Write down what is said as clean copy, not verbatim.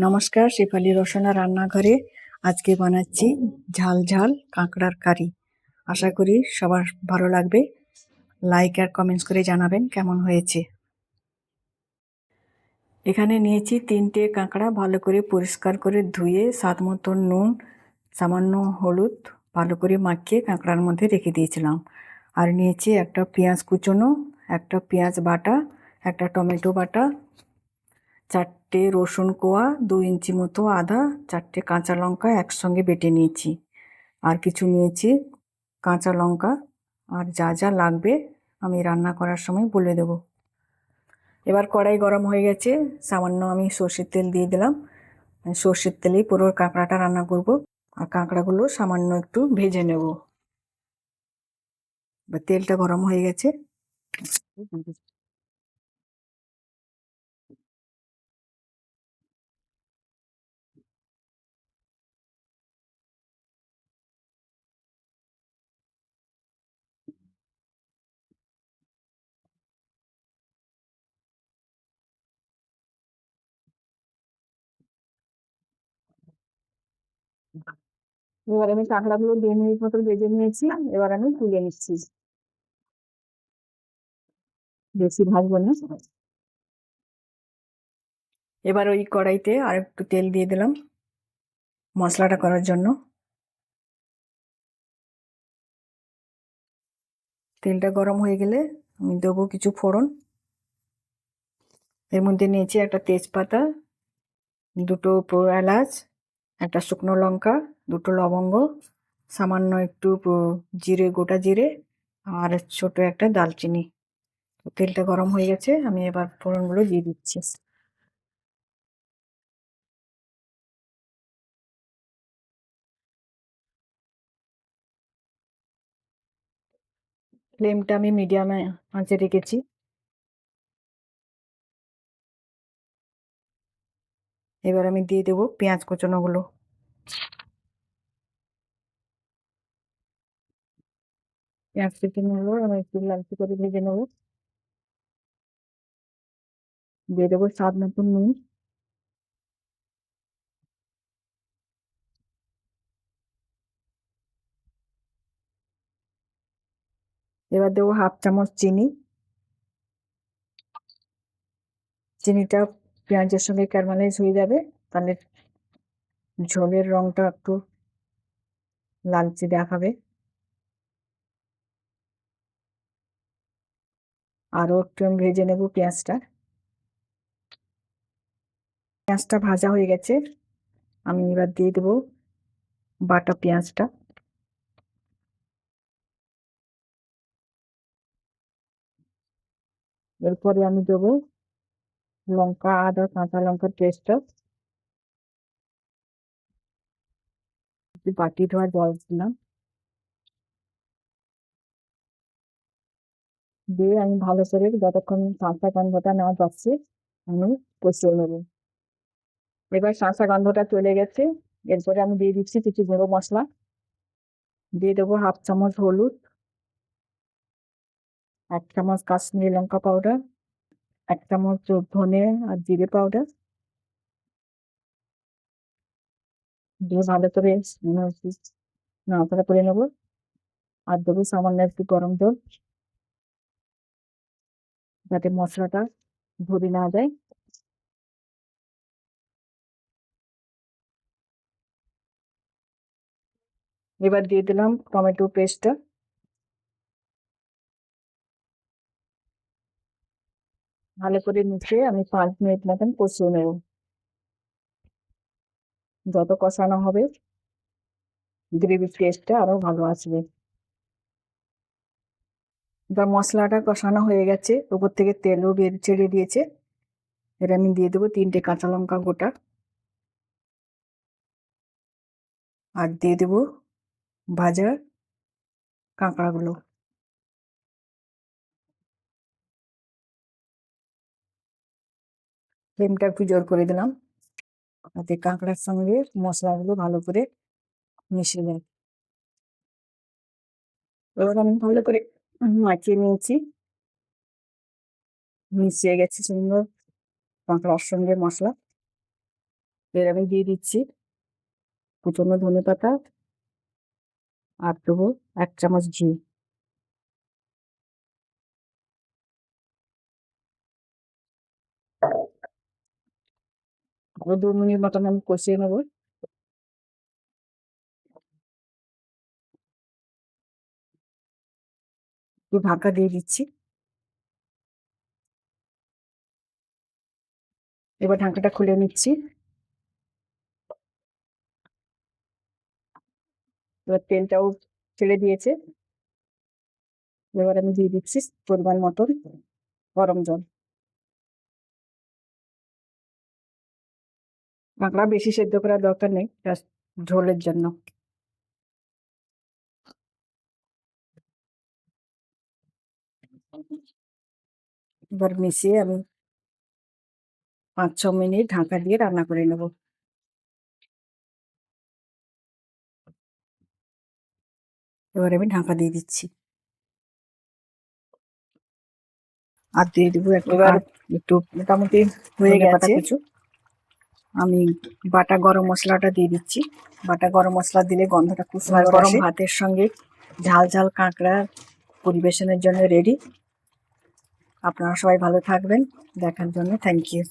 নমস্কার, শেফালি রসনা রান্নাঘরে আজকে বানাচ্ছি ঝাল ঝাল কাঁকড়ার কারি। আশা করি সবার ভালো লাগবে। লাইক আর কমেন্টস করে জানাবেন কেমন হয়েছে। এখানে নিয়েছি 3টে কাঁকড়া, ভালো করে পরিষ্কার করে ধুয়ে স্বাদ মতো নুন, সামান্য হলুদ ভালো করে মাখিয়ে কাঁকড়ার মধ্যে রেখে দিয়েছিলাম। আর নিয়েছি একটা পেঁয়াজ কুচোনো, একটা পেঁয়াজ বাটা, একটা টমেটো বাটা, 4টে রসুন কোয়া, 2 ইঞ্চি মতো আদা, 4টে কাঁচা লঙ্কা একসঙ্গে বেটে নিয়েছি। আর কিছু নিয়েছি কাঁচা লঙ্কা। আর যা যা লাগবে আমি রান্না করার সময় বলে দেব। এবার কড়াই গরম হয়ে গেছে, সামান্য আমি সর্ষের তেল দিয়ে দিলাম। সর্ষের তেলেই পুরো কাঁকড়াটা রান্না করব। আর কাঁকড়াগুলো সামান্য একটু ভেজে নেব। এবার তেলটা গরম হয়ে গেছে, এবার আমি কাঁকড়াগুলো 2 মিনিট মতো ভেজে নিয়েছি। এবার আমি তুলে নিচ্ছি, বেশি ভাজবো না। এবার ওই কড়াইতে আর একটু তেল দিয়ে দিলাম মশলাটা করার জন্য। তেলটা গরম হয়ে গেলে আমি দেবো কিছু ফোড়ন। এর মধ্যে নিয়েছি একটা তেজপাতা, 2টো এলাচ, একটা শুকনো লঙ্কা, 2টো লবঙ্গ, সামান্য একটু জিরে, গোটা জিরে, আর ছোট একটা দালচিনি। তেলটা গরম হয়ে গেছে, আমি এবার ফোড়নগুলো দিয়ে দিচ্ছি। ফ্লেমটা আমি মিডিয়ামে আঁচে রেখেছি। এবার আমি দিয়ে দেবো পেঁয়াজ কুচোনোগুলো। পেঁয়াজ কুচোনোগুলো আমি একটু লালচে করে ভেজে নেবো। দিয়ে দেবো স্বাদ মতন নুন। এবার দেবো 1/2 চামচ চিনি। চিনিটা পেঁয়াজের সঙ্গে ক্যারামেলাইজ হয়ে যাবে, তাহলে ঝোলের রংটা একটু লালচে দেখাবে। আরও একটু আমি ভেজে নেব পেঁয়াজটা। পেঁয়াজটা ভাজা হয়ে গেছে, আমি এবার দিয়ে দেবো বাটা পেঁয়াজটা। এরপরে আমি দেবো লঙ্কা, আদা, কাঁচা লঙ্কার পেস্টটা। বাটি ধোয়া জল দিলাম, দিয়ে আমি ভালো করে যতক্ষণ কাঁচা গন্ধটা না যাচ্ছে আমি কষিয়ে নেব। এবার কাঁচা গন্ধটা চলে গেছে, এরপরে আমি দিয়ে দিচ্ছি কিছু গুঁড়ো মশলা। দিয়ে দেবো 1/2 চামচ হলুদ, 1 চামচ কাশ্মীরি লঙ্কা পাউডার, 1 চামচ ধনে আর জিরে পাউডার। দিয়ে ভালো করে নাড়াচাড়া করে নেবো। আর দেবো সামান্য একটু গরম জল, যাতে মশলাটা ধরে না যায়। এবার দিয়ে দিলাম টমেটো পেস্টটা। ভালো করে মিশিয়ে আমি 5 মিনিট মতন কষিয়ে নেব। যত কষানো হবে গ্রেভির টেস্টটা আরো ভালো আসবে। এবার মশলাটা কষানো হয়ে গেছে, উপর থেকে তেলও ছেড়ে দিয়েছে। এবার আমি দিয়ে দেবো 3টে কাঁচা লঙ্কা গোটা, আর দিয়ে দেবো ভাজা কাঁকড়াগুলো। ফ্লেমটা একটু জোর করে দিলাম, যাতে কাঁকড়ার সঙ্গে মশলাগুলো ভালো করে মিশে যায়। এবার আমি ভালো করে মাখিয়ে নিয়েছি, মিশিয়ে গেছে সুন্দর কাঁকড়ার সঙ্গে মশলা। এর আমি দিয়ে দিচ্ছি কুচনো ধনেপাতা আর দেবো 1 চামচ ঘি। আরো 2 মিনিট মতন আমি কষিয়ে নেবো। একটু ঢাকা দিয়ে দিচ্ছি। এবার ঢাকাটা খুলে নিচ্ছি। এবার তেলটাও ছেড়ে দিয়েছে। এবার আমি দিয়ে দিচ্ছি পরিমাণ মতন গরম জল। কাঁকড়া বেশি সেদ্ধ করার দরকার নেই, জাস্ট ঝোলের জন্য। এবার মিশিয়ে আমি 5-6 মিনিট ঢাকা দিয়ে রান্না করে নেব। এবার আমি ঢাকা দিয়ে দিচ্ছি। আর দিয়ে দেবো একটু মোটামুটি হয়ে গেছে। আমি বাটা গরম মশলাটা দিয়ে দিচ্ছি। বাটা গরম মশলা দিলে গন্ধটা খুব সুন্দর আসে। গরম ভাতের সঙ্গে ঝাল ঝাল কাঁকড়া পরিবেশনের জন্য রেডি। আপনারা সবাই ভালো থাকবেন। দেখার জন্য থ্যাংক ইউ।